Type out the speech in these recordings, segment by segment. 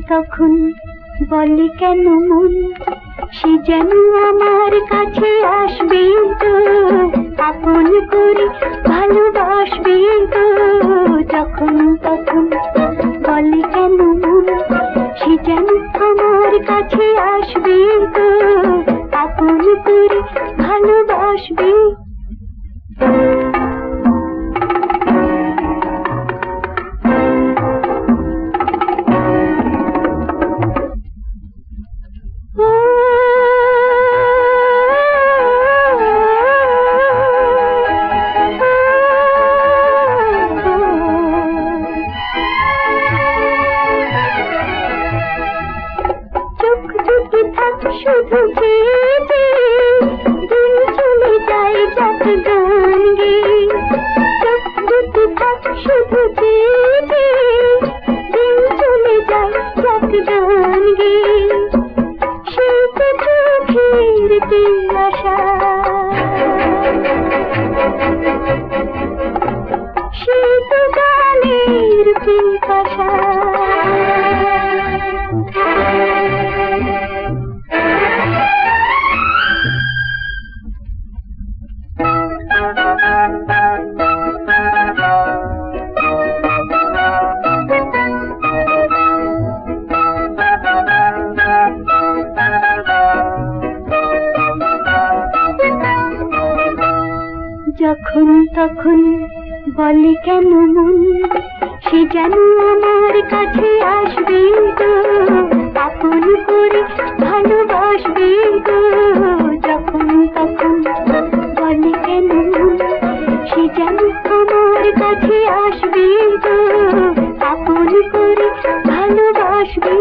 তখন বলে কেন মন সে যেন আমার কাছে আসবে তো, আপন করে ভালোবাসবে তো। যখন তখন বলে কেন মন সে যেন আমার কাছে আসবে তো, আপন করে ভালোবাসবে। শুধু চেয়ে দিন চলে যায় যাক গান গে, চোখ দুটি থাক শুধু চেয়ে দিন চলে যায় যাক গান গে। সেই তো চোখের আশা, সেই তো গানের পিপাসা। যখন তখন বলে কেন মন সে যেন আমার কাছে আসবে তো, আপন করে ভালোবাসবে তো। যখন তখন বলে কেন মন সে যেন আমার কাছে আসবে তো, আপন করে ভালোবাসবে।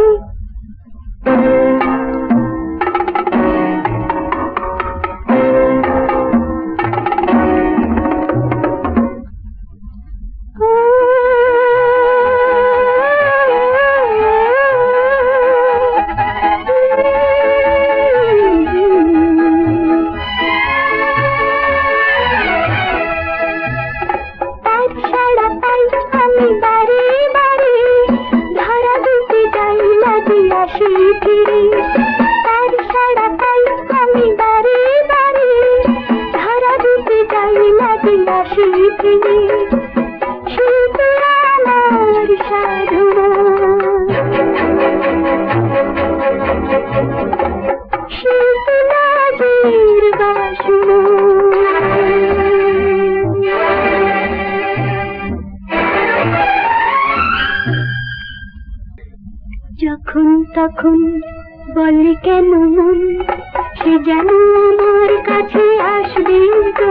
ফিরে তার সারা পাই আমি বারে বারে, ধারা দিতে যাই লাগে আসি ফিরে। সে তো আমার সাধনা, সে তো লাজের বাসনা। যখন তখন বলে কেন মন সে যেন আমার কাছে আসবে তো।